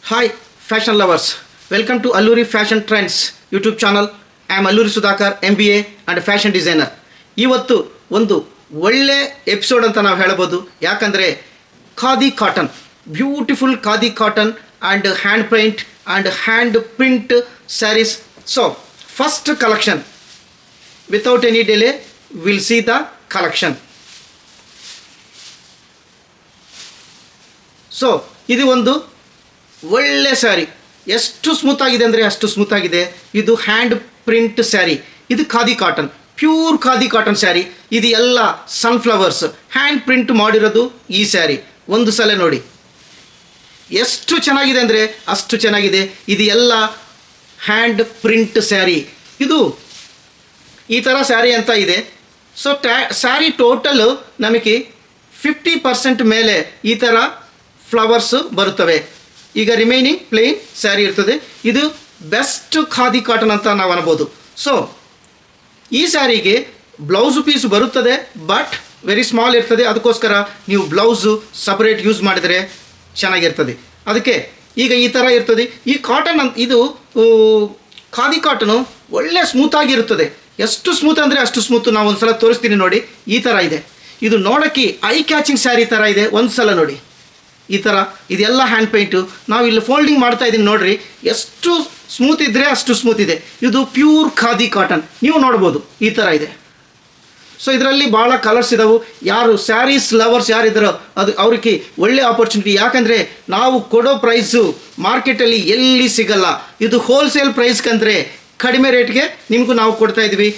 Hi, fashion lovers. Welcome to Alluri Fashion Trends YouTube channel. I am Alluri Sudhakar, MBA and fashion designer. ಇವತ್ತು ಒಂದು ಒಳ್ಳೆ episode ಅಂತ ನಾವು ಹೇಳಬಹುದು. ಯಾಕಂದರೆ khadi cotton, beautiful khadi cotton and hand paint and hand print saris. So first collection, without any delay will see the collection. So ಇದು ಒಂದು ಒಳ್ಳೆ ಸ್ಯಾರಿ, ಎಷ್ಟು ಸ್ಮೂತ್ ಆಗಿದೆ ಅಂದರೆ ಅಷ್ಟು ಸ್ಮೂತ್ ಆಗಿದೆ. ಇದು ಹ್ಯಾಂಡ್ ಪ್ರಿಂಟ್ ಸ್ಯಾರಿ, ಇದು khadi cotton, pure khadi cotton sari. ಇದು ಎಲ್ಲ ಸನ್ಫ್ಲವರ್ಸ್ ಹ್ಯಾಂಡ್ ಪ್ರಿಂಟ್ ಮಾಡಿರೋದು ಈ ಸ್ಯಾರಿ. ಒಂದು ಸಲ ನೋಡಿ ಎಷ್ಟು ಚೆನ್ನಾಗಿದೆ ಅಂದರೆ ಅಷ್ಟು ಚೆನ್ನಾಗಿದೆ. ಇದು ಎಲ್ಲ ಹ್ಯಾಂಡ್ ಪ್ರಿಂಟ್ ಸ್ಯಾರಿ. ಇದು ಈ ಥರ ಸ್ಯಾರಿ ಅಂತ ಇದೆ. ಸೊ ಸ್ಯಾರಿ ಟೋಟಲ್ ನಮಗೆ 50% ಮೇಲೆ ಈ ಥರ ಫ್ಲವರ್ಸ್ ಬರುತ್ತವೆ. ಈಗ ರಿಮೈನಿಂಗ್ ಪ್ಲೇನ್ ಸ್ಯಾರಿ ಇರ್ತದೆ. ಇದು ಬೆಸ್ಟ್ ಖಾದಿ ಕಾಟನ್ ಅಂತ ನಾವು ಅನ್ಬೋದು. ಸೊ ಈ ಸ್ಯಾರಿಗೆ ಬ್ಲೌಸು ಪೀಸ್ ಬರುತ್ತದೆ, ಬಟ್ ವೆರಿ ಸ್ಮಾಲ್ ಇರ್ತದೆ. ಅದಕ್ಕೋಸ್ಕರ ನೀವು ಬ್ಲೌಸು ಸಪರೇಟ್ ಯೂಸ್ ಮಾಡಿದರೆ ಚೆನ್ನಾಗಿರ್ತದೆ. ಅದಕ್ಕೆ ಈಗ ಈ ಥರ ಇರ್ತದೆ. ಈ ಕಾಟನ್ ಇದು ಖಾದಿ ಕಾಟನು ಒಳ್ಳೆ ಸ್ಮೂತಾಗಿರುತ್ತದೆ. ಎಷ್ಟು ಸ್ಮೂತ್ ಅಂದರೆ ಅಷ್ಟು ಸ್ಮೂತ್. ನಾವು ಒಂದು ಸಲ ತೋರಿಸ್ತೀನಿ ನೋಡಿ. ಈ ಥರ ಇದೆ. ಇದು ನೋಡೋಕ್ಕೆ ಐ ಕ್ಯಾಚಿಂಗ್ ಸ್ಯಾರಿ ಥರ ಇದೆ. ಒಂದು ಸಲ ನೋಡಿ ಈ ಥರ. ಇದೆಲ್ಲ ಹ್ಯಾಂಡ್ ಪೇಂಟು. ನಾವು ಇಲ್ಲಿ ಫೋಲ್ಡಿಂಗ್ ಮಾಡ್ತಾ ಇದ್ದೀನಿ ನೋಡ್ರಿ, ಎಷ್ಟು ಸ್ಮೂತ್ ಇದ್ದರೆ ಅಷ್ಟು ಸ್ಮೂತ್ ಇದೆ. ಇದು ಪ್ಯೂರ್ ಖಾದಿ ಕಾಟನ್, ನೀವು ನೋಡ್ಬೋದು ಈ ಥರ ಇದೆ. ಸೊ ಇದರಲ್ಲಿ ಭಾಳ ಕಲರ್ಸ್ ಇದ್ದಾವೆ. ಯಾರು ಸ್ಯಾರೀಸ್ ಲವರ್ಸ್ ಯಾರಿದ್ದಾರೋ ಅದು ಅವ್ರಿಗೆ ಒಳ್ಳೆ ಆಪರ್ಚುನಿಟಿ. ಯಾಕಂದರೆ ನಾವು ಕೊಡೋ ಪ್ರೈಸು ಮಾರ್ಕೆಟಲ್ಲಿ ಎಲ್ಲಿ ಸಿಗಲ್ಲ. ಇದು ಹೋಲ್ಸೇಲ್ ಪ್ರೈಸ್ಗಂದರೆ ಕಡಿಮೆ ರೇಟ್ಗೆ ನಿಮಗೂ ನಾವು ಕೊಡ್ತಾ ಇದ್ದೀವಿ.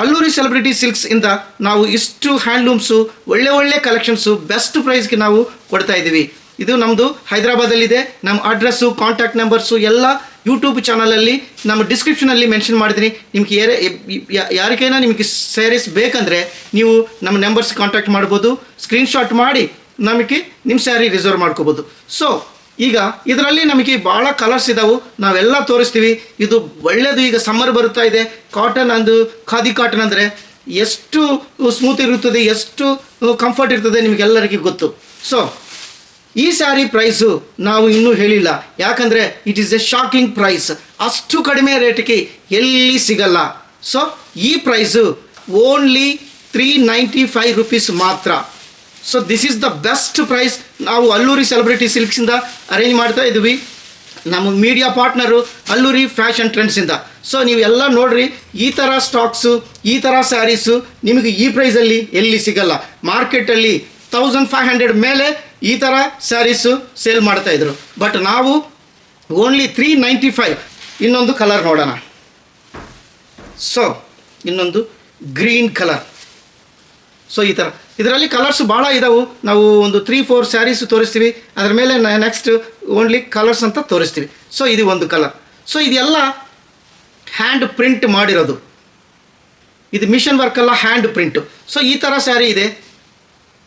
ಅಲ್ಲೂರಿ ಸೆಲೆಬ್ರಿಟಿ ಸಿಲ್ಕ್ಸ್ ಇಂದ ನಾವು ಇಷ್ಟು ಹ್ಯಾಂಡ್ಲೂಮ್ಸು ಒಳ್ಳೆ ಒಳ್ಳೆ ಕಲೆಕ್ಷನ್ಸು ಬೆಸ್ಟ್ ಪ್ರೈಸ್ಗೆ ನಾವು ಕೊಡ್ತಾ ಇದ್ದೀವಿ. ಇದು ನಮ್ಮದು ಹೈದರಾಬಾದಲ್ಲಿದೆ. ನಮ್ಮ ಅಡ್ರೆಸ್ಸು, ಕಾಂಟ್ಯಾಕ್ಟ್ ನಂಬರ್ಸು ಎಲ್ಲ ಯೂಟ್ಯೂಬ್ ಚಾನಲಲ್ಲಿ ನಮ್ಮ ಡಿಸ್ಕ್ರಿಪ್ಷನಲ್ಲಿ ಮೆನ್ಷನ್ ಮಾಡಿದ್ದೀನಿ. ನಿಮ್ಗೆ ಯಾರಿಗೇನ ನಿಮಗೆ ಸ್ಯಾರೀಸ್ ಬೇಕಂದರೆ ನೀವು ನಮ್ಮ ನಂಬರ್ಸ್ ಕಾಂಟ್ಯಾಕ್ಟ್ ಮಾಡ್ಬೋದು. ಸ್ಕ್ರೀನ್ಶಾಟ್ ಮಾಡಿ ನಮಗೆ ನಿಮ್ಮ ಸ್ಯಾರಿ ರಿಸರ್ವ್ ಮಾಡ್ಕೋಬೋದು. ಸೊ ಈಗ ಇದರಲ್ಲಿ ನಮಗೆ ಭಾಳ ಕಲರ್ಸ್ ಇದ್ದಾವೆ, ನಾವೆಲ್ಲ ತೋರಿಸ್ತೀವಿ. ಇದು ಒಳ್ಳೆಯದು. ಈಗ ಸಮ್ಮರ್ ಬರುತ್ತಾ ಇದೆ. ಕಾಟನ್ ಅಂದು ಖಾದಿ ಕಾಟನ್ ಅಂದರೆ ಎಷ್ಟು ಸ್ಮೂತ್ ಇರುತ್ತದೆ, ಎಷ್ಟು ಕಂಫರ್ಟ್ ಇರ್ತದೆ ನಿಮಗೆಲ್ಲರಿಗೂ ಗೊತ್ತು. ಸೊ ಈ ಸ್ಯಾರಿ ಪ್ರೈಸು ನಾವು ಇನ್ನೂ ಹೇಳಿಲ್ಲ. ಯಾಕಂದರೆ it is a shocking price. ಅಷ್ಟು ಕಡಿಮೆ ರೇಟಿಗೆ ಎಲ್ಲಿ ಸಿಗಲ್ಲ. ಸೊ ಈ ಪ್ರೈಸು ಓನ್ಲಿ 395 rupees ಮಾತ್ರ. So this is the best price. ನಾವು ಅಲ್ಲೂರಿ ಸೆಲೆಬ್ರಿಟಿ ಸಿಲ್ಕ್ಸಿಂದ ಅರೇಂಜ್ ಮಾಡ್ತಾ ಇದ್ದೀವಿ. ನಮ್ಮ ಮೀಡಿಯಾ ಪಾರ್ಟ್ನರು ಅಲ್ಲೂರಿ ಫ್ಯಾಷನ್ ಟ್ರೆಂಡ್ಸಿಂದ. ಸೊ ನೀವೆಲ್ಲ ನೋಡ್ರಿ, ಈ ಥರ ಸ್ಟಾಕ್ಸು, ಈ ಥರ ಸ್ಯಾರೀಸು ನಿಮಗೆ ಈ ಪ್ರೈಸಲ್ಲಿ ಎಲ್ಲಿ ಸಿಗಲ್ಲ. ಮಾರ್ಕೆಟಲ್ಲಿ 1500 ಮೇಲೆ ಈ ಥರ ಸ್ಯಾರೀಸು ಸೇಲ್ ಮಾಡ್ತಾಯಿದ್ರು, ಬಟ್ ನಾವು ಓನ್ಲಿ 395. ಇನ್ನೊಂದು ಕಲರ್ ನೋಡೋಣ. ಸೊ ಇನ್ನೊಂದು ಗ್ರೀನ್ ಕಲರ್. ಸೊ ಈ ಥರ ಇದರಲ್ಲಿ ಕಲರ್ಸ್ ಭಾಳ ಇದ್ದಾವೆ. ನಾವು ಒಂದು 3-4 ಸ್ಯಾರೀಸ್ ತೋರಿಸ್ತೀವಿ. ಅದರ ಮೇಲೆ ನೆಕ್ಸ್ಟ್ ಓನ್ಲಿ ಕಲರ್ಸ್ ಅಂತ ತೋರಿಸ್ತೀವಿ. ಸೊ ಇದು ಒಂದು ಕಲರ್. ಸೊ ಇದೆಲ್ಲ ಹ್ಯಾಂಡ್ ಪ್ರಿಂಟ್ ಮಾಡಿರೋದು. ಇದು ಮಿಷನ್ ವರ್ಕಲ್ಲ, ಹ್ಯಾಂಡ್ ಪ್ರಿಂಟು. ಸೊ ಈ ಥರ ಸ್ಯಾರಿ ಇದೆ.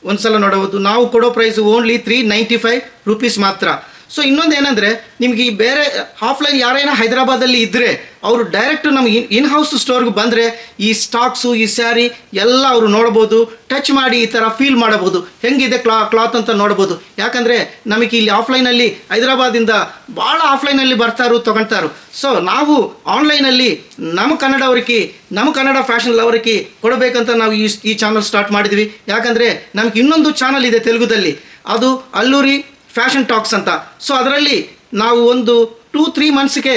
ಒಂದು ಸಲ ನೋಡಬಹುದು. ನಾವು ಕೊಡೋ ಪ್ರೈಸು ಓನ್ಲಿ 395 rupees ಮಾತ್ರ. ಸೊ ಇನ್ನೊಂದು ಏನಂದರೆ, ನಿಮಗೆ ಈ ಬೇರೆ ಆಫ್ಲೈನ್ ಯಾರೇನೋ ಹೈದರಾಬಾದಲ್ಲಿ ಇದ್ದರೆ ಅವರು ಡೈರೆಕ್ಟ್ ನಮಗೆ ಇನ್ ಹೌಸ್ ಸ್ಟೋರ್ಗೆ ಬಂದರೆ ಈ ಸ್ಟಾಕ್ಸು, ಈ ಸ್ಯಾರಿ ಎಲ್ಲ ಅವರು ನೋಡ್ಬೋದು, ಟಚ್ ಮಾಡಿ ಈ ಥರ ಫೀಲ್ ಮಾಡಬಹುದು. ಹೆಂಗಿದೆ ಕ್ಲಾತ್ ಅಂತ ನೋಡ್ಬೋದು. ಯಾಕಂದರೆ ನಮಗೆ ಇಲ್ಲಿ ಆಫ್ಲೈನಲ್ಲಿ ಹೈದರಾಬಾದಿಂದ ಭಾಳ ಆಫ್ಲೈನಲ್ಲಿ ಬರ್ತಾರು, ತೊಗೊಳ್ತಾರು. ಸೊ ನಾವು ಆನ್ಲೈನಲ್ಲಿ ನಮ್ಮ ಕನ್ನಡವ್ರಿಗೆ, ನಮ್ಮ ಕನ್ನಡ ಫ್ಯಾಷನ್ ಲವರಿಗೆ ಕೊಡಬೇಕಂತ ನಾವು ಈ ಚಾನಲ್ ಸ್ಟಾರ್ಟ್ ಮಾಡಿದ್ವಿ. ಯಾಕಂದರೆ ನಮಗೆ ಇನ್ನೊಂದು ಚಾನಲ್ ಇದೆ ತೆಲುಗುದಲ್ಲಿ, ಅದು ಅಲ್ಲೂರಿ ಫ್ಯಾಷನ್ ಟಾಕ್ಸ್ ಅಂತ. ಸೊ ಅದರಲ್ಲಿ ನಾವು ಒಂದು 2-3 ಮಂತ್ಸ್ಗೆ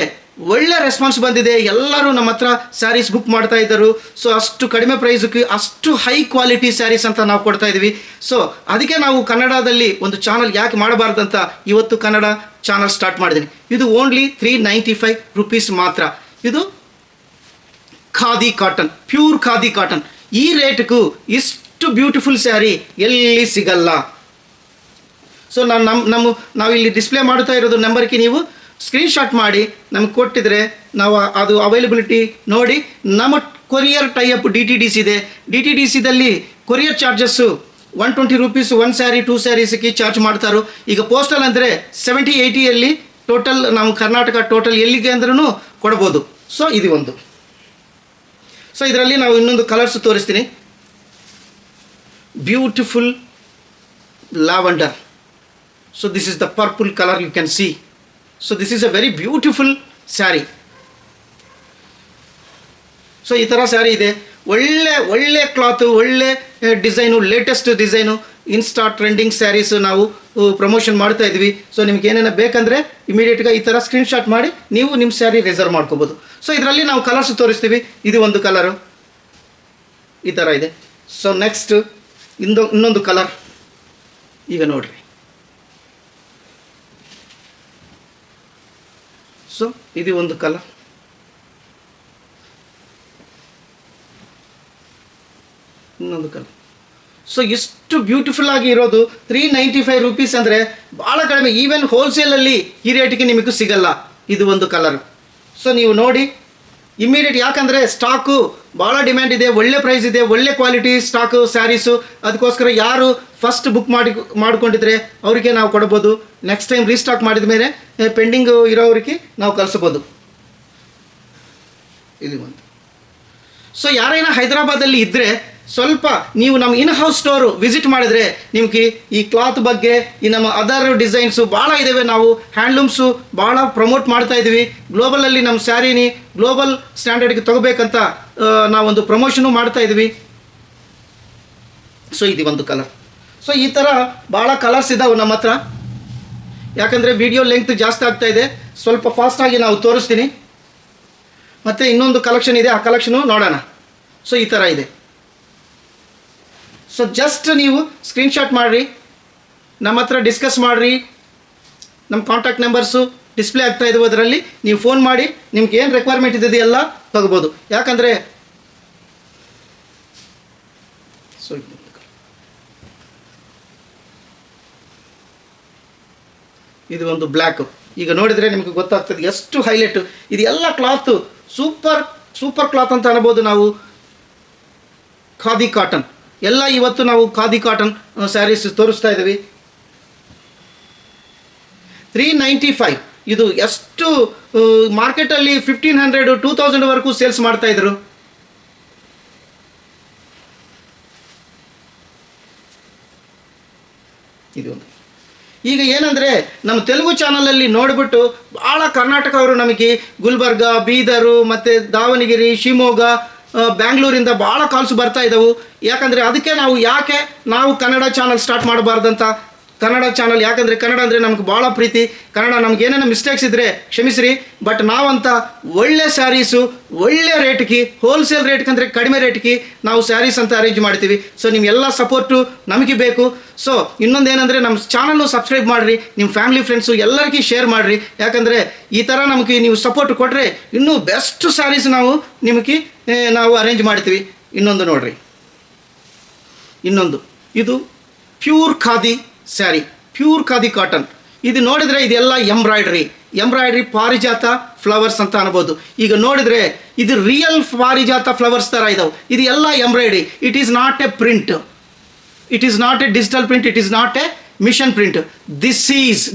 ಒಳ್ಳೆ ರೆಸ್ಪಾನ್ಸ್ ಬಂದಿದೆ. ಎಲ್ಲರೂ ನಮ್ಮ ಹತ್ರ ಸ್ಯಾರೀಸ್ ಬುಕ್ ಮಾಡ್ತಾ ಇದ್ದರು. ಸೊ ಅಷ್ಟು ಕಡಿಮೆ ಪ್ರೈಸ್ಗೆ ಅಷ್ಟು ಹೈ ಕ್ವಾಲಿಟಿ ಸ್ಯಾರೀಸ್ ಅಂತ ನಾವು ಕೊಡ್ತಾ ಇದ್ವಿ. ಸೊ ಅದಕ್ಕೆ ನಾವು ಕನ್ನಡದಲ್ಲಿ ಒಂದು ಚಾನಲ್ ಯಾಕೆ ಮಾಡಬಾರ್ದಂತ ಇವತ್ತು ಕನ್ನಡ ಚಾನಲ್ ಸ್ಟಾರ್ಟ್ ಮಾಡಿದ್ದೀನಿ. ಇದು ಓನ್ಲಿ 395 rupees ಮಾತ್ರ. ಇದು khadi cotton, pure khadi cotton. ಈ ರೇಟ್ಗೂ ಇಷ್ಟು ಬ್ಯೂಟಿಫುಲ್ ಸ್ಯಾರಿ ಎಲ್ಲಿ ಸಿಗಲ್ಲ. ಸೊ ನಾವು ಇಲ್ಲಿ ಡಿಸ್ಪ್ಲೇ ಮಾಡ್ತಾ ಇರೋದು ನಂಬರ್ಗೆ ನೀವು ಸ್ಕ್ರೀನ್ಶಾಟ್ ಮಾಡಿ ನಮಗೆ ಕೊಟ್ಟಿದ್ರೆ ನಾವು ಅದು ಅವೈಲಬಿಲಿಟಿ ನೋಡಿ. ನಮ್ಮ ಕೊರಿಯರ್ ಟೈಅಪ್ DTDC ಇದೆ. DTDCದಲ್ಲಿ ಕೊರಿಯರ್ ಚಾರ್ಜಸ್ಸು 120 rupees 1 ಸ್ಯಾರಿ 2 ಸ್ಯಾರೀಸ್ಗೆ ಚಾರ್ಜ್ ಮಾಡ್ತಾರೋ. ಈಗ ಪೋಸ್ಟಲ್ ಅಂದರೆ 70-80 ಟೋಟಲ್ ನಾವು ಕರ್ನಾಟಕ ಟೋಟಲ್ ಎಲ್ಲಿಗೆ ಅಂದ್ರೂ ಕೊಡ್ಬೋದು. ಸೊ ಇದು ಒಂದು. ಸೊ ಇದರಲ್ಲಿ ನಾವು ಇನ್ನೊಂದು ಕಲರ್ಸ್ ತೋರಿಸ್ತೀನಿ. Beautiful lavender. So this is the purple color you can see. So this is a very beautiful sari. So ಈ ಥರ ಸ್ಯಾರಿ ಇದೆ. ಒಳ್ಳೆ ಕ್ಲಾತು, ಒಳ್ಳೆ design, latest design, insta trending saris ನಾವು ಪ್ರಮೋಷನ್ ಮಾಡ್ತಾ ಇದ್ವಿ. ಸೊ ನಿಮ್ಗೆ ಏನೇನು ಬೇಕಂದರೆ ಇಮಿಡಿಯೇಟ್గా ಈ ಥರ ಸ್ಕ್ರೀನ್ಶಾಟ್ ಮಾಡಿ ನೀವು ನಿಮ್ಮ ಸ್ಯಾರಿ ರಿಸರ್ವ್ ಮಾಡ್ಕೋಬೋದು. ಸೊ ಇದರಲ್ಲಿ ನಾವು ಕಲರ್ಸ್ ತೋರಿಸ್ತೀವಿ. ಇದು ಒಂದು ಕಲರು ಈ ಥರ ಇದೆ. ಸೊ ನೆಕ್ಸ್ಟ್ ಇನ್ನೊಂದು ಕಲರ್ ಈಗ ನೋಡ್ರಿ. ಸೊ ಇದು ಒಂದು ಕಲರ್. ಇನ್ನೊಂದು ಕಲರ್. ಸೊ ಎಷ್ಟು ಬ್ಯೂಟಿಫುಲ್ ಆಗಿ ಇರೋದು. 395 ರೂಪೀಸ್ ಅಂದರೆ ಭಾಳ ಕಡಿಮೆ. ಈವನ್ ಹೋಲ್ಸೇಲಲ್ಲಿ ಈ ರೇಟಿಗೆ ನಿಮಗೂ ಸಿಗಲ್ಲ. ಇದು ಒಂದು ಕಲರ್. ಸೊ ನೀವು ನೋಡಿ ಇಮ್ಮಿಡಿಯೇಟ್, ಯಾಕಂದರೆ ಸ್ಟಾಕು ಭಾಳ ಡಿಮ್ಯಾಂಡ್ ಇದೆ, ಒಳ್ಳೆ ಪ್ರೈಸ್ ಇದೆ, ಒಳ್ಳೆ ಕ್ವಾಲಿಟಿ ಸ್ಟಾಕು ಸ್ಯಾರೀಸು. ಅದಕ್ಕೋಸ್ಕರ ಯಾರು ಫಸ್ಟ್ ಬುಕ್ ಮಾಡಿಕೊಂಡಿದ್ರೆ ಅವರಿಗೆ ನಾವು ಕೊಡ್ಬೋದು. ನೆಕ್ಸ್ಟ್ ಟೈಮ್ ರೀಸ್ಟಾಕ್ ಮಾಡಿದ ಮೇಲೆ ಪೆಂಡಿಂಗ್ ಇರೋರಿಗೆ ನಾವು ಕಳಿಸ್ಬೋದು. ಇದು ಒಂದು. ಸೊ ಯಾರೈనా ಹೈದರಾಬಾದಲ್ಲಿ ಇದ್ದರೆ ಸ್ವಲ್ಪ ನೀವು ನಮ್ಮ ಇನ್ ಹೌಸ್ ಸ್ಟೋರು ವಿಸಿಟ್ ಮಾಡಿದರೆ ನಿಮಗೆ ಈ ಕ್ಲಾತ್ ಬಗ್ಗೆ, ಈ ನಮ್ಮ ಅದರ್ ಡಿಸೈನ್ಸು ಭಾಳ ಇದ್ದಾವೆ. ನಾವು ಹ್ಯಾಂಡ್ಲೂಮ್ಸು ಭಾಳ ಪ್ರಮೋಟ್ ಮಾಡ್ತಾ ಇದ್ದೀವಿ. ಗ್ಲೋಬಲಲ್ಲಿ ನಮ್ಮ ಸ್ಯಾರಿನಿ ಗ್ಲೋಬಲ್ ಸ್ಟ್ಯಾಂಡರ್ಡ್ಗೆ ತಗೋಬೇಕಂತ ನಾವೊಂದು ಪ್ರಮೋಷನು ಮಾಡ್ತಾ ಇದ್ದೀವಿ. ಸೊ ಇದು ಒಂದು ಕಲರ್. ಸೊ ಈ ಥರ ಭಾಳ ಕಲರ್ಸ್ ಇದ್ದಾವೆ ನಮ್ಮ ಹತ್ರ. ಯಾಕಂದರೆ ವಿಡಿಯೋ ಲೆಂತ್ ಜಾಸ್ತಿ ಆಗ್ತಾ ಇದೆ, ಸ್ವಲ್ಪ ಫಾಸ್ಟಾಗಿ ನಾವು ತೋರಿಸ್ತೀನಿ. ಮತ್ತು ಇನ್ನೊಂದು ಕಲೆಕ್ಷನ್ ಇದೆ, ಆ ಕಲೆಕ್ಷನು ನೋಡೋಣ. ಸೊ ಈ ಥರ ಇದೆ. ಸೊ ಜಸ್ಟ್ ನೀವು ಸ್ಕ್ರೀನ್ಶಾಟ್ ಮಾಡಿರಿ, ನಮ್ಮ ಹತ್ರ ಡಿಸ್ಕಸ್ ಮಾಡಿರಿ. ನಮ್ಮ ಕಾಂಟ್ಯಾಕ್ಟ್ ನಂಬರ್ಸು ಡಿಸ್ಪ್ಲೇ ಆಗ್ತಾ ಇದ್ವು, ಅದರಲ್ಲಿ ನೀವು ಫೋನ್ ಮಾಡಿ ನಿಮ್ಗೆ ಏನು ರಿಕ್ವೈರ್ಮೆಂಟ್ ಇದೆ ಎಲ್ಲ ತಗೋಬೋದು. ಯಾಕಂದರೆ ಸೊ ಇದು ಒಂದು ಬ್ಲ್ಯಾಕು. ಈಗ ನೋಡಿದರೆ ನಿಮಗೆ ಗೊತ್ತಾಗ್ತದೆ ಎಷ್ಟು ಹೈಲೈಟು. ಇದು ಎಲ್ಲ ಕ್ಲಾತು ಸೂಪರ್ ಕ್ಲಾತ್ ಅಂತ ಅನ್ಬೋದು ನಾವು. ಖಾದಿ ಕಾಟನ್ ಎಲ್ಲ ಇವತ್ತು ನಾವು ಖಾದಿ ಕಾಟನ್ ಸ್ಯಾರೀಸ್ ತೋರಿಸ್ತಾ ಇದ್ದೀವಿ. 395. ಇದು ಎಷ್ಟು ಮಾರ್ಕೆಟಲ್ಲಿ 1500 2000ವರೆಗೂ ಸೇಲ್ಸ್ ಮಾಡ್ತಾಯಿದ್ರು. ಇದು ಒಂದು. ಈಗ ಏನಂದರೆ ನಮ್ಮ ತೆಲುಗು ಚಾನಲಲ್ಲಿ ನೋಡಿಬಿಟ್ಟು ಭಾಳ ಕರ್ನಾಟಕ ಅವರು ನಮಗೆ ಗುಲ್ಬರ್ಗ, ಬೀದರು ಮತ್ತು ದಾವಣಗೆರೆ, ಶಿವಮೊಗ್ಗ, ಬ್ಯಾಂಗ್ಳೂರಿಂದ ಭಾಳ ಕಾಲ್ಸ್ ಬರ್ತಾ ಇದ್ದವು. ಯಾಕಂದರೆ ಅದಕ್ಕೆ ನಾವು ಕನ್ನಡ ಚಾನಲ್ ಸ್ಟಾರ್ಟ್ ಮಾಡಬಾರ್ದಂತ. ಕನ್ನಡ ಚಾನಲ್ ಯಾಕಂದರೆ ಕನ್ನಡ ಅಂದರೆ ನಮ್ಗೆ ಭಾಳ ಪ್ರೀತಿ. ಕನ್ನಡ ನಮ್ಗೆ ಏನೇನೋ ಮಿಸ್ಟೇಕ್ಸ್ ಇದ್ದರೆ ಕ್ಷಮಿಸ್ರಿ. ಬಟ್ ನಾವಂತ ಒಳ್ಳೆ ಸ್ಯಾರೀಸು ಒಳ್ಳೆ ರೇಟ್ಗೆ, ಹೋಲ್ಸೇಲ್ ರೇಟ್ಗೆ ಅಂದರೆ ಕಡಿಮೆ ರೇಟ್ಗೆ ನಾವು ಸ್ಯಾರೀಸ್ ಅಂತ ಅರೇಂಜ್ ಮಾಡ್ತೀವಿ. ಸೊ ನಿಮ್ಮೆಲ್ಲ ಸಪೋರ್ಟು ನಮಗೆ ಬೇಕು. ಸೊ ಇನ್ನೊಂದೇನೆಂದರೆ ನಮ್ಮ ಚಾನಲ್ನು ಸಬ್ಸ್ಕ್ರೈಬ್ ಮಾಡಿರಿ, ನಿಮ್ಮ ಫ್ಯಾಮಿಲಿ ಫ್ರೆಂಡ್ಸು ಎಲ್ಲರಿಗೂ ಶೇರ್ ಮಾಡಿರಿ. ಯಾಕಂದರೆ ಈ ಥರ ನಮಗೆ ನೀವು ಸಪೋರ್ಟ್ ಕೊಟ್ಟರೆ ಇನ್ನೂ ಬೆಸ್ಟ್ ಸ್ಯಾರೀಸ್ ನಾವು ಅರೇಂಜ್ ಮಾಡ್ತೀವಿ. ಇನ್ನೊಂದು ನೋಡಿರಿ, ಇನ್ನೊಂದು ಇದು pure khadi sari, pure khadi cotton. ಇದು ನೋಡಿದರೆ ಇದೆಲ್ಲ ಎಂಬ್ರಾಯ್ಡ್ರಿ ಪಾರಿಜಾತ ಫ್ಲವರ್ಸ್ ಅಂತ ಅನ್ಬೋದು. ಈಗ ನೋಡಿದರೆ ಇದು ರಿಯಲ್ ಪಾರಿಜಾತ ಫ್ಲವರ್ಸ್ ಥರ ಇದಾವೆ. ಇದು ಎಲ್ಲ embroidery. It is not a print, it is not a digital print, it is not a machine print.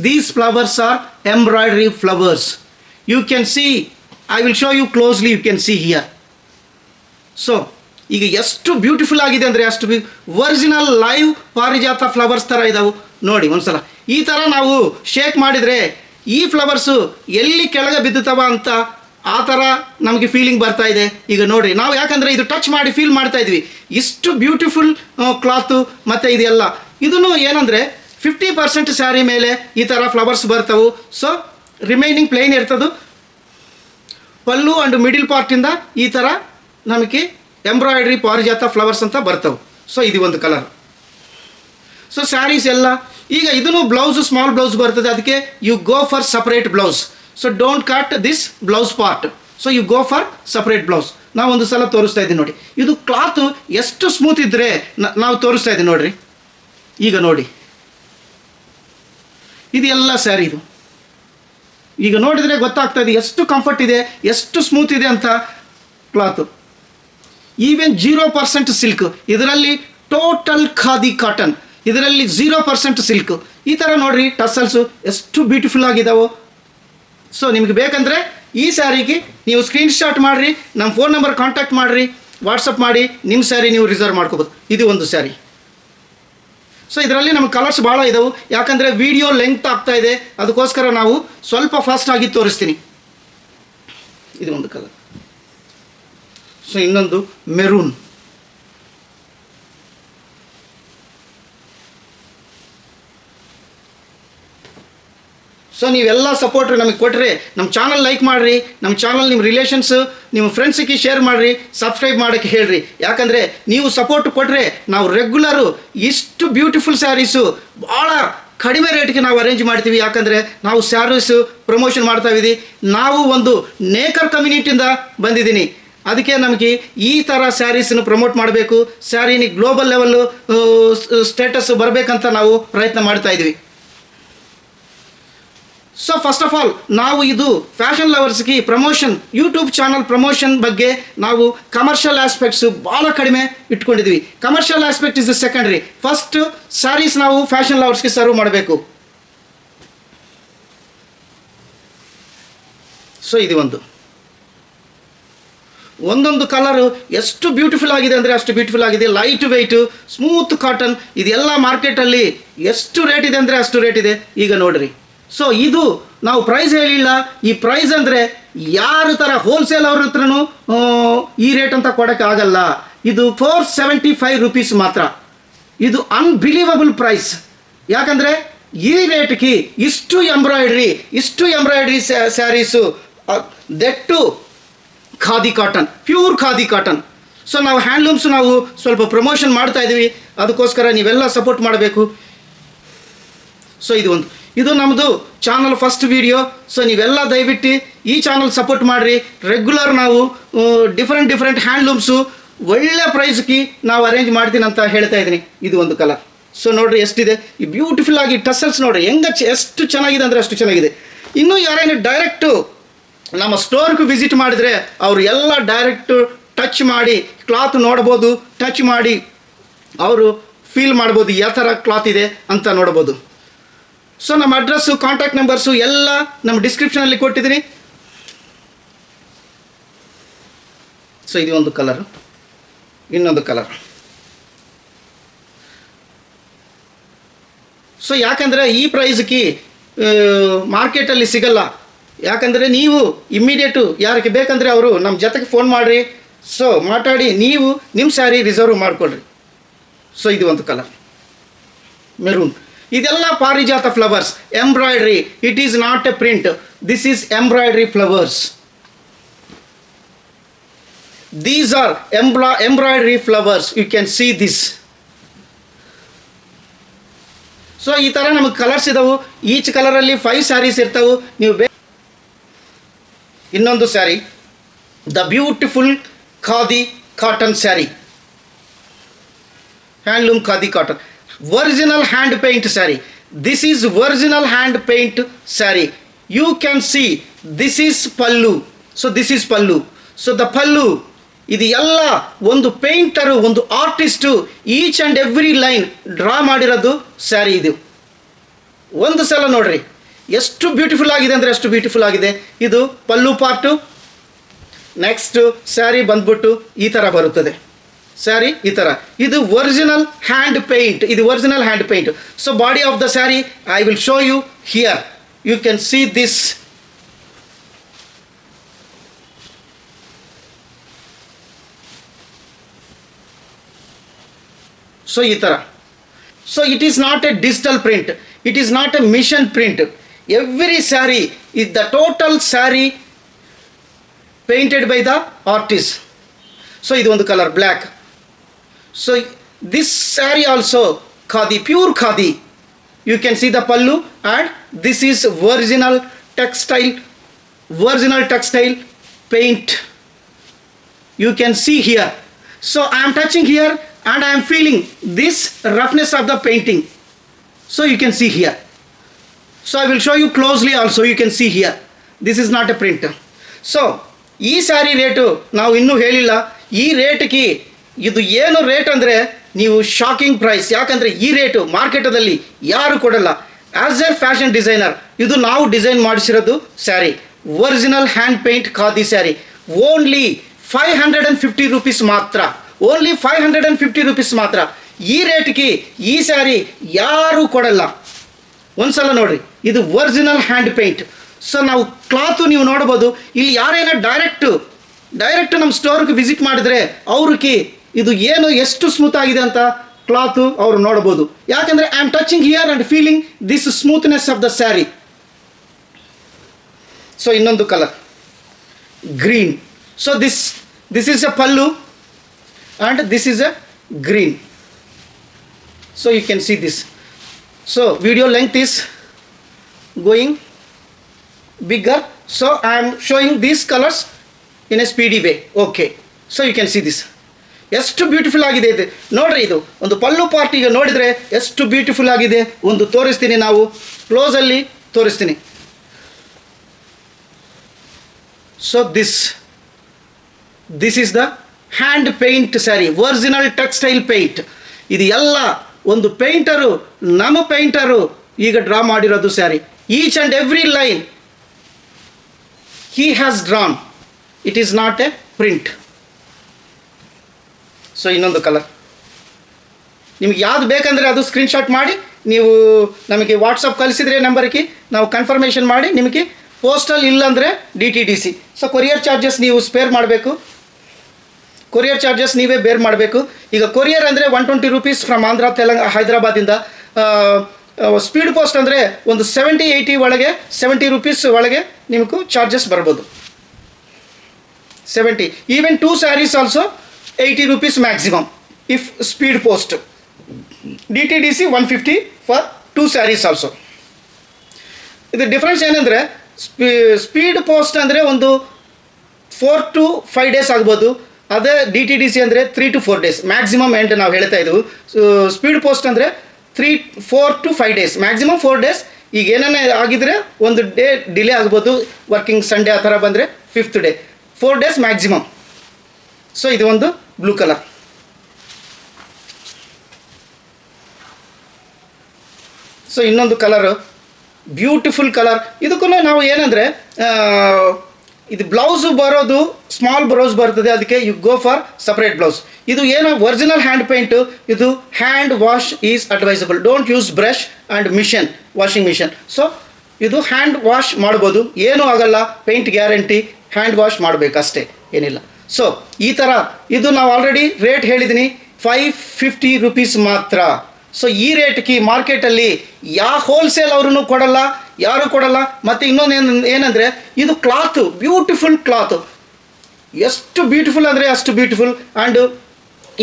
These flowers are embroidery flowers. You can see, I will show you closely, you can see here. So ಈಗ ಎಷ್ಟು beautiful ಆಗಿದೆ ಅಂದರೆ ಅಷ್ಟು original live ಪಾರಿಜಾತ flowers ಥರ ಇದ್ದಾವೆ. ನೋಡಿ ಒಂದ್ಸಲ ಈ ಥರ ನಾವು ಶೇಕ್ ಮಾಡಿದರೆ ಈ ಫ್ಲವರ್ಸು ಎಲ್ಲಿ ಕೆಳಗೆ ಬಿದ್ದುತ್ತವ ಅಂತ ಆ ಥರ ನಮಗೆ ಫೀಲಿಂಗ್ ಬರ್ತಾ ಇದೆ. ಈಗ ನೋಡಿರಿ, ನಾವು ಯಾಕಂದರೆ ಇದು ಟಚ್ ಮಾಡಿ ಫೀಲ್ ಮಾಡ್ತಾ ಇದ್ವಿ. ಇಷ್ಟು ಬ್ಯೂಟಿಫುಲ್ ಕ್ಲಾತು. ಮತ್ತು ಇದೆಲ್ಲ ಇದನ್ನು ಏನಂದರೆ 50% ಸ್ಯಾರಿ ಮೇಲೆ ಈ ಥರ ಫ್ಲವರ್ಸ್ ಬರ್ತವೆ. ಸೊ ರಿಮೈನಿಂಗ್ ಪ್ಲೇನ್ ಇರ್ತದೆ. ಪಲ್ಲು ಆ್ಯಂಡ್ ಮಿಡಿಲ್ ಪಾರ್ಟಿಂದ ಈ ಥರ ನಮಗೆ ಎಂಬ್ರಾಯ್ಡ್ರಿ ಪಾರಿಜಾತ ಫ್ಲವರ್ಸ್ ಅಂತ ಬರ್ತವೆ. ಸೊ ಇದು ಒಂದು ಕಲರ್. ಸೊ ಸ್ಯಾರೀಸ್ ಎಲ್ಲ ಈಗ ಇದನ್ನು ಬ್ಲೌಸು ಸ್ಮಾಲ್ ಬ್ಲೌಸ್ ಬರ್ತದೆ. ಅದಕ್ಕೆ you go for separate blouse. So don't cut this blouse part. So you go for separate blouse. ನಾವು ಒಂದು ಸಲ ತೋರಿಸ್ತಾ ಇದ್ದೀವಿ ನೋಡಿ. ಇದು ಕ್ಲಾತು ಎಷ್ಟು ಸ್ಮೂತ್ ಇದ್ದರೆ ನಾವು ತೋರಿಸ್ತಾ ಇದ್ದೀವಿ ನೋಡಿರಿ. ಈಗ ನೋಡಿ, ಇದು ಎಲ್ಲ ಸ್ಯಾರಿ. ಇದು ಈಗ ನೋಡಿದರೆ ಗೊತ್ತಾಗ್ತಾ ಇದೆ ಎಷ್ಟು ಕಂಫರ್ಟ್ ಇದೆ, ಎಷ್ಟು ಸ್ಮೂತ್ ಇದೆ ಅಂತ ಕ್ಲಾತು. Even 0% silk. ಇದರಲ್ಲಿ ಟೋಟಲ್ ಖಾದಿ ಕಾಟನ್, ಇದರಲ್ಲಿ 0% ಸಿಲ್ಕ್. ಈ ಥರ ನೋಡಿರಿ ಟಸಲ್ಸು ಎಷ್ಟು ಬ್ಯೂಟಿಫುಲ್ ಆಗಿದ್ದಾವೆ. ಸೊ ನಿಮಗೆ ಬೇಕಂದರೆ ಈ ಸ್ಯಾರಿಗೆ ನೀವು ಸ್ಕ್ರೀನ್ಶಾಟ್ ಮಾಡಿರಿ, ನಮ್ಮ ಫೋನ್ ನಂಬರ್ ಕಾಂಟ್ಯಾಕ್ಟ್ ಮಾಡಿರಿ, ವಾಟ್ಸಪ್ ಮಾಡಿ ನಿಮ್ಮ ಸ್ಯಾರಿ ನೀವು ರಿಸರ್ವ್ ಮಾಡ್ಕೋಬೋದು. ಇದು ಒಂದು ಸ್ಯಾರಿ. ಸೊ ಇದರಲ್ಲಿ ನಮ್ಮ ಕಲರ್ಸ್ ಭಾಳ ಇದಾವೆ, ಯಾಕಂದರೆ ವಿಡಿಯೋ ಲೆಂತ್ ಆಗ್ತಾ ಇದೆ, ಅದಕ್ಕೋಸ್ಕರ ನಾವು ಸ್ವಲ್ಪ ಫಾಸ್ಟಾಗಿ ತೋರಿಸ್ತೀನಿ. ಇದು ಒಂದು ಕಲರ್. ಸೊ ಇನ್ನೊಂದು ಮೆರೂನ್. ಸೊ ನೀವೆಲ್ಲ ಸಪೋರ್ಟ್ ನಮಗೆ ಕೊಟ್ಟರೆ ನಮ್ಮ ಚಾನಲ್ ಲೈಕ್ ಮಾಡಿರಿ, ನಮ್ಮ ಚಾನಲ್ ನಿಮ್ಮ ರಿಲೇಷನ್ಸು ನಿಮ್ಮ ಫ್ರೆಂಡ್ಸಿಗೆ ಶೇರ್ ಮಾಡಿರಿ, ಸಬ್ಸ್ಕ್ರೈಬ್ ಮಾಡೋಕ್ಕೆ ಹೇಳ್ರಿ. ಯಾಕಂದರೆ ನೀವು ಸಪೋರ್ಟ್ ಕೊಟ್ಟರೆ ನಾವು ರೆಗ್ಯುಲರು ಇಷ್ಟು ಬ್ಯೂಟಿಫುಲ್ ಸ್ಯಾರೀಸು ಭಾಳ ಕಡಿಮೆ ರೇಟ್ಗೆ ನಾವು ಅರೇಂಜ್ ಮಾಡ್ತೀವಿ. ಯಾಕಂದರೆ ನಾವು ಸ್ಯಾರೀಸು ಪ್ರಮೋಷನ್ ಮಾಡ್ತಾ ಇದ್ದೀವಿ. ನಾವು ಒಂದು ನೇಕರ್ ಕಮ್ಯುನಿಟಿಯಿಂದ ಬಂದಿದ್ದೀನಿ, ಅದಕ್ಕೆ ನಮಗೆ ಈ ಥರ ಸ್ಯಾರೀಸನ್ನು ಪ್ರಮೋಟ್ ಮಾಡಬೇಕು, ಸ್ಯಾರಿನಿ ಗ್ಲೋಬಲ್ ಲೆವೆಲ್ಲು ಸ್ಟೇಟಸ್ ಬರಬೇಕಂತ ನಾವು ಪ್ರಯತ್ನ ಮಾಡ್ತಾ ಇದ್ವಿ. ಸೊ ಫಸ್ಟ್ ಆಫ್ ಆಲ್ ನಾವು ಇದು ಫ್ಯಾಷನ್ ಲವರ್ಸ್ಗೆ ಪ್ರಮೋಷನ್, ಯೂಟ್ಯೂಬ್ ಚಾನಲ್ ಪ್ರಮೋಷನ್ ಬಗ್ಗೆ ನಾವು ಕಮರ್ಷಿಯಲ್ ಆಸ್ಪೆಕ್ಟ್ಸು ಭಾಳ ಕಡಿಮೆ ಇಟ್ಕೊಂಡಿದ್ವಿ. Commercial aspect is the secondary. First saris ನಾವು ಫ್ಯಾಷನ್ ಲವರ್ಸ್ಗೆ ಸರ್ವ್ ಮಾಡಬೇಕು. ಸೊ ಇದು ಒಂದೊಂದು ಕಲರು ಎಷ್ಟು ಬ್ಯೂಟಿಫುಲ್ ಆಗಿದೆ ಅಂದರೆ ಅಷ್ಟು ಬ್ಯೂಟಿಫುಲ್ ಆಗಿದೆ. ಲೈಟ್ ವೆಯ್ಟು, ಸ್ಮೂತ್ ಕಾಟನ್, ಇದೆಲ್ಲ ಮಾರ್ಕೆಟಲ್ಲಿ ಎಷ್ಟು ರೇಟ್ ಇದೆ ಅಂದರೆ ಅಷ್ಟು ರೇಟ್ ಇದೆ. ಈಗ ನೋಡಿರಿ. ಸೊ ಇದು ನಾವು ಪ್ರೈಸ್ ಹೇಳಿಲ್ಲ. ಈ ಪ್ರೈಸ್ ಅಂದರೆ ಯಾರ ಥರ ಹೋಲ್ಸೇಲ್ ಅವ್ರ ಹತ್ರನೂ ಈ ರೇಟ್ ಅಂತ ಕೊಡೋಕ್ಕೆ ಆಗಲ್ಲ. ಇದು 475 rupees ಮಾತ್ರ. ಇದು ಅನ್ಬಿಲೀವಬಲ್ ಪ್ರೈಸ್. ಯಾಕಂದರೆ ಈ ರೇಟ್ಗೆ ಇಷ್ಟು embroidery saris, that khadi cotton, pure khadi cotton. So ನಾವು ಹ್ಯಾಂಡ್ಲೂಮ್ಸ್ ನಾವು ಸ್ವಲ್ಪ ಪ್ರಮೋಷನ್ ಮಾಡ್ತಾ ಇದ್ದೀವಿ, ಅದಕ್ಕೋಸ್ಕರ ನೀವೆಲ್ಲ ಸಪೋರ್ಟ್ ಮಾಡಬೇಕು. ಸೊ ಇದು ನಮ್ಮದು ಚಾನಲ್ ಫಸ್ಟ್ ವಿಡಿಯೋ. ಸೊ ನೀವೆಲ್ಲ ದಯವಿಟ್ಟು ಈ ಚಾನಲ್ ಸಪೋರ್ಟ್ ಮಾಡಿರಿ. ರೆಗ್ಯುಲರ್ ನಾವು ಡಿಫ್ರೆಂಟ್ ಹ್ಯಾಂಡ್ಲೂಮ್ಸು ಒಳ್ಳೆ ಪ್ರೈಸ್ಗೆ ನಾವು ಅರೇಂಜ್ ಮಾಡ್ತೀನಿ ಅಂತ ಹೇಳ್ತಾ ಇದ್ದೀನಿ. ಇದು ಒಂದು ಕಲರ್. ಸೊ ನೋಡಿರಿ ಎಷ್ಟಿದೆ, ಈ ಬ್ಯೂಟಿಫುಲ್ ಆಗಿ ಟಸಲ್ಸ್ ನೋಡಿರಿ ಎಷ್ಟು ಚೆನ್ನಾಗಿದೆ ಅಂದರೆ ಅಷ್ಟು ಚೆನ್ನಾಗಿದೆ. ಇನ್ನೂ ಯಾರೇನು ಡೈರೆಕ್ಟು ನಮ್ಮ ಸ್ಟೋರ್ಗೆ ವಿಸಿಟ್ ಮಾಡಿದರೆ ಅವರು ಎಲ್ಲ ಡೈರೆಕ್ಟು ಟಚ್ ಮಾಡಿ ಕ್ಲಾತ್ ನೋಡ್ಬೋದು, ಟಚ್ ಮಾಡಿ ಅವರು ಫೀಲ್ ಮಾಡ್ಬೋದು ಯಾವ ಥರ ಕ್ಲಾತ್ ಇದೆ ಅಂತ ನೋಡ್ಬೋದು. ಸೊ ನಮ್ಮ ಅಡ್ರೆಸ್ಸು, ಕಾಂಟ್ಯಾಕ್ಟ್ ನಂಬರ್ಸು ಎಲ್ಲ ನಮ್ಮ ಡಿಸ್ಕ್ರಿಪ್ಷನಲ್ಲಿ ಕೊಟ್ಟಿದ್ದೀನಿ. ಸೊ ಇದು ಒಂದು ಕಲರ್. ಇನ್ನೊಂದು ಕಲರ್. ಸೊ ಯಾಕಂದರೆ ಈ ಪ್ರೈಸ್ಗೆ ಮಾರ್ಕೆಟಲ್ಲಿ ಸಿಗಲ್ಲ. ಯಾಕಂದರೆ ನೀವು ಇಮ್ಮಿಡಿಯೇಟು ಯಾರಿಗೆ ಬೇಕಂದರೆ ಅವರು ನಮ್ಮ ಜೊತೆಗೆ ಫೋನ್ ಮಾಡಿರಿ. ಸೊ ಮಾತಾಡಿ ನೀವು ನಿಮ್ಮ ಸ್ಯಾರಿ ರಿಸರ್ವ್ ಮಾಡಿಕೊಳ್ರಿ. ಸೊ ಇದು ಒಂದು ಕಲರ್ ಮೆರೂನ್. ಇದೆಲ್ಲ ಪಾರಿಜಾತ flowers, embroidery. It is not a print, this is embroidery flowers. These are embroidery flowers. You can see this. So ಈ ಥರ ನಮಗೆ ಕಲರ್ಸ್ ಇದಾವೆ. ಈಚ್ ಕಲರಲ್ಲಿ 5 ಸ್ಯಾರೀಸ್ ಇರ್ತಾವೆ. ನೀವು ಇನ್ನೊಂದು sari, the beautiful khadi cotton sari, handloom khadi cotton, original hand paint sari. This is original hand paint sari. You can see this is pallu. So this is pallu. So the pallu ಇದು ಎಲ್ಲ ಒಂದು ಪೇಂಟರು, ಒಂದು artist each and every line draw ಮಾಡಿರೋದು ಸ್ಯಾರಿ. ಇದು ಒಂದು ಸಲ ನೋಡ್ರಿ ಎಷ್ಟು ಬ್ಯೂಟಿಫುಲ್ ಆಗಿದೆ ಅಂದರೆ ಅಷ್ಟು ಬ್ಯೂಟಿಫುಲ್ ಆಗಿದೆ. ಇದು ಪಲ್ಲು ಪಾರ್ಟು. ನೆಕ್ಸ್ಟು ಸ್ಯಾರಿ ಬಂದ್ಬಿಟ್ಟು ಈ ಥರ ಬರುತ್ತದೆ. ಸ್ಯಾರಿ ಈ ಥರ. ಇದು ಒರಿಜಿನಲ್ ಹ್ಯಾಂಡ್ ಪೇಂಟ್. ಇದು original hand paint. So body of the sari I will show you here. You can see this. So ಈ ಥರ. So it is not a digital print, it is not a machine print. Every sari is the total saree painted by the artist. So idu ಒಂದು colour black. So this saree also khadi, pure khadi. You can see the pallu, and this is original textile paint. You can see here. So I am touching here and I am feeling this roughness of the painting. So you can see here. So I will show you closely also. You can see here. This is not a print. So ಈ sari rate ನಾವು ಇನ್ನೂ ಹೇಳಿಲ್ಲ. ಈ ರೇಟ್ಗೆ ಇದು ಏನು rate ಅಂದರೆ ನೀವು shocking price. ಯಾಕಂದರೆ ಈ ರೇಟು ಮಾರ್ಕೆಟದಲ್ಲಿ ಯಾರು ಕೊಡಲ್ಲ. ಆ್ಯಸ್ ಎ ಫ್ಯಾಷನ್ ಡಿಸೈನರ್ ಇದು ನಾವು ಡಿಸೈನ್ ಮಾಡಿಸಿರೋದು sari. Original hand paint khadi sari. Only 550 rupees ಮಾತ್ರ. ಓನ್ಲಿ 550 rupees ಮಾತ್ರ. ಈ ರೇಟ್ಗೆ ಈ ಸ್ಯಾರಿ ಯಾರೂ ಕೊಡಲ್ಲ. ಒಂದ್ಸಲ ನೋಡ್ರಿ, ಇದು ಒರಿಜಿನಲ್ ಹ್ಯಾಂಡ್ ಪೇಂಟ್. ಸೊ ನಾವು ಕ್ಲಾತು ನೀವು ನೋಡ್ಬೋದು. ಇಲ್ಲಿ ಯಾರೇನೋ ಡೈರೆಕ್ಟ್ ನಮ್ಮ ಸ್ಟೋರ್ಗೆ ವಿಸಿಟ್ ಮಾಡಿದರೆ ಅವ್ರಿಗೆ ಇದು ಏನು ಎಷ್ಟು ಸ್ಮೂತ್ ಆಗಿದೆ ಅಂತ ಕ್ಲಾತು ಅವರು ನೋಡ್ಬೋದು. ಯಾಕಂದರೆ I am touching here and feeling this smoothness of the sari. So ಇನ್ನೊಂದು colour green. So this is a pallu and this is a green. So you can see this. So video length is going bigger, so I am showing these colors in a speedy way. Okay, so you can see this. ಎಷ್ಟು beautiful ಆಗಿದೆ ಇದು ನೋಡ್ರಿ. ಇದು ಒಂದು ಪಲ್ಲು ಪಾರ್ಟಿಗೆ ನೋಡಿದರೆ ಎಷ್ಟು beautiful ಆಗಿದೆ. ಒಂದು ತೋರಿಸ್ತೀನಿ, ನಾವು ಕ್ಲೋಸಲ್ಲಿ ತೋರಿಸ್ತೀನಿ. So this is the hand paint sari, original textile paint. ಇದು ಎಲ್ಲ ಒಂದು ಪೇಂಟರು, ನಮ್ಮ ಪೇಂಟರು ಈಗ ಡ್ರಾ ಮಾಡಿರೋದು sari. Each and every line he has drawn, it is not a print. So ಇನ್ನೊಂದು ಕಲರ್ ನಿಮ್ಗೆ ಯಾವ್ದು ಬೇಕಂದರೆ ಅದು ಸ್ಕ್ರೀನ್ಶಾಟ್ ಮಾಡಿ ನೀವು ನಮಗೆ ವಾಟ್ಸಪ್ ಕಳಿಸಿದರೆ ನಂಬರ್ಗೆ ನಾವು ಕನ್ಫರ್ಮೇಷನ್ ಮಾಡಿ ನಿಮಗೆ ಪೋಸ್ಟಲ್ ಇಲ್ಲಾಂದರೆ DTDC. ಸೊ ಕೊರಿಯರ್ ಚಾರ್ಜಸ್ ನೀವು ಸ್ಪೇರ್ ಮಾಡಬೇಕು, ಕೊರಿಯರ್ ಚಾರ್ಜಸ್ ನೀವೇ ಬೇರ್ ಮಾಡಬೇಕು. ಈಗ ಕೊರಿಯರ್ ಅಂದರೆ 120 ರೂಪೀಸ್ ಫ್ರಮ್ ಆಂಧ್ರ, ಹೈದರಾಬಾದಿಂದ. ಸ್ಪೀಡ್ ಪೋಸ್ಟ್ ಅಂದರೆ ಒಂದು 70-80 ಒಳಗೆ, 70 ರೂಪೀಸ್ ಒಳಗೆ ನಿಮಗೂ ಚಾರ್ಜಸ್ ಬರ್ಬೋದು. 70, even 2 saris also 80 rupees maximum if speed post. DTDC 150 for 2 saris also. ಇದು ಡಿಫ್ರೆನ್ಸ್ ಏನಂದರೆ ಸ್ಪೀಡ್ ಪೋಸ್ಟ್ ಅಂದರೆ ಒಂದು 4 to 5 ಡೇಸ್ ಆಗ್ಬೋದು. ಅದೇ DTDC ಅಂದರೆ 3 to 4 ಡೇಸ್ ಮ್ಯಾಕ್ಸಿಮಮ್ ಎಂಡ್ ನಾವು ಹೇಳ್ತಾ ಇದ್ದೀವಿ. ಸ್ಪೀಡ್ ಪೋಸ್ಟ್ ಅಂದರೆ 4 to 5 ಡೇಸ್ ಮ್ಯಾಕ್ಸಿಮಮ್ 4 ಡೇಸ್. ಈಗ ಏನೇನೇ ಆಗಿದ್ರೆ ಒಂದು ಡೇ ಡಿಲೇ ಆಗ್ಬೋದು, ವರ್ಕಿಂಗ್ ಸಂಡೇ ಆ ಥರ ಬಂದರೆ 5th day, 4 days maximum. So ಇದು ಒಂದು ಬ್ಲೂ ಕಲರ್. ಸೊ ಇನ್ನೊಂದು ಕಲರು ಬ್ಯೂಟಿಫುಲ್ ಕಲರ್. ಇದಕ್ಕೂ ನಾವು ಏನಂದರೆ ಇದು ಬ್ಲೌಸು ಬರೋದು ಸ್ಮಾಲ್ ಬ್ಲೌಸ್ ಬರ್ತದೆ, ಅದಕ್ಕೆ you go for separate blouse. ಇದು ಏನು ಒರಿಜಿನಲ್ ಹ್ಯಾಂಡ್ ಪೇಂಟು, ಇದು hand wash is advisable. Don't use brush and machine, washing machine. So ಇದು ಹ್ಯಾಂಡ್ ವಾಶ್ ಮಾಡ್ಬೋದು, ಏನೂ ಆಗಲ್ಲ, ಪೇಂಟ್ ಗ್ಯಾರಂಟಿ. ಹ್ಯಾಂಡ್ ವಾಶ್ ಮಾಡಬೇಕಷ್ಟೇ, ಏನಿಲ್ಲ. ಸೊ ಈ ಥರ ಇದು ನಾವು ಆಲ್ರೆಡಿ ರೇಟ್ ಹೇಳಿದ್ದೀನಿ, 550 ರೂಪೀಸ್ ಮಾತ್ರ. ಸೊ ಈ ರೇಟ್ಗೆ ಮಾರ್ಕೆಟಲ್ಲಿ ಯಾವ ಹೋಲ್ಸೇಲ್ ಅವ್ರೂ ಕೊಡಲ್ಲ, ಯಾರೂ ಕೊಡಲ್ಲ. ಮತ್ತು ಇನ್ನೊಂದು ಏನಂದರೆ ಇದು ಕ್ಲಾತು, ಬ್ಯೂಟಿಫುಲ್ ಕ್ಲಾತು, ಎಷ್ಟು ಬ್ಯೂಟಿಫುಲ್ ಅಂದರೆ ಅಷ್ಟು ಬ್ಯೂಟಿಫುಲ್. ಆ್ಯಂಡ್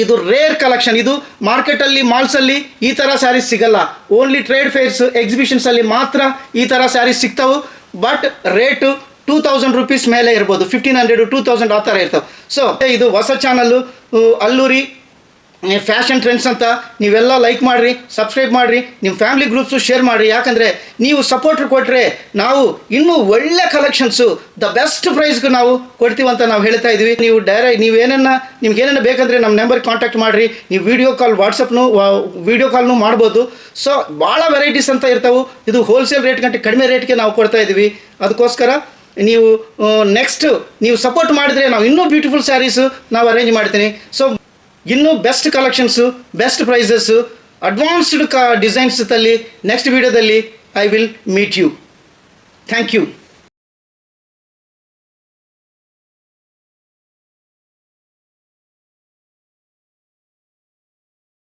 ಇದು ರೇರ್ ಕಲೆಕ್ಷನ್. ಇದು ಮಾರ್ಕೆಟಲ್ಲಿ, ಮಾಲ್ಸಲ್ಲಿ ಈ ಥರ ಸ್ಯಾರೀಸ್ ಸಿಗಲ್ಲ. ಓನ್ಲಿ ಟ್ರೇಡ್ ಫೇರ್ಸ್, ಎಕ್ಸಿಬಿಷನ್ಸಲ್ಲಿ ಮಾತ್ರ ಈ ಥರ ಸ್ಯಾರೀಸ್ ಸಿಗ್ತಾವೆ. ಬಟ್ ರೇಟು 2000 ರೂಪೀಸ್ ಮೇಲೆ ಇರ್ಬೋದು, 1500 2000 ಆ ಥರ ಇರ್ತವೆ. ಸೊ ಇದು ಹೊಸ ಚಾನಲ್ಲು ಅಲ್ಲೂರಿ ಫ್ಯಾಷನ್ ಟ್ರೆಂಡ್ಸ್ ಅಂತ. ನೀವೆಲ್ಲ ಲೈಕ್ ಮಾಡಿರಿ, ಸಬ್ಸ್ಕ್ರೈಬ್ ಮಾಡಿರಿ, ನಿಮ್ಮ ಫ್ಯಾಮಿಲಿ ಗ್ರೂಪ್ಸು ಶೇರ್ ಮಾಡಿರಿ. ಯಾಕಂದರೆ ನೀವು ಸಪೋರ್ಟ್ ಕೊಟ್ಟರೆ ನಾವು ಇನ್ನೂ ಒಳ್ಳೆ ಕಲೆಕ್ಷನ್ಸು ದ ಬೆಸ್ಟ್ ಪ್ರೈಸ್ಗೆ ನಾವು ಕೊಡ್ತೀವಂತ ನಾವು ಹೇಳ್ತಾ ಇದ್ವಿ. ನೀವು ನಿಮ್ಗೇನ ಬೇಕಂದರೆ ನಮ್ಮ ನಂಬರ್ಗೆ ಕಾಂಟ್ಯಾಕ್ಟ್ ಮಾಡಿರಿ. ನೀವು ವೀಡಿಯೋ ಕಾಲ್ನು ಮಾಡ್ಬೋದು. ಸೊ ಭಾಳ ವೆರೈಟೀಸ್ ಅಂತ ಇರ್ತಾವೆ. ಇದು ಹೋಲ್ಸೇಲ್ ರೇಟ್ ಗಂಟೆ ಕಡಿಮೆ ರೇಟ್ಗೆ ನಾವು ಕೊಡ್ತಾ ಇದ್ವಿ. ಅದಕ್ಕೋಸ್ಕರ ನೀವು ನೆಕ್ಸ್ಟ್ ನೀವು ಸಪೋರ್ಟ್ ಮಾಡಿದರೆ ನಾವು ಇನ್ನೂ ಬ್ಯೂಟಿಫುಲ್ ಸ್ಯಾರೀಸು ನಾವು ಅರೇಂಜ್ ಮಾಡ್ತೀನಿ. ಸೊ ಇನ್ನೂ best collections, best prices, advanced designs ತಲ್ಲಿ ನೆಕ್ಸ್ಟ್ ವೀಡಿಯೋದಲ್ಲಿ I will meet you. Thank you.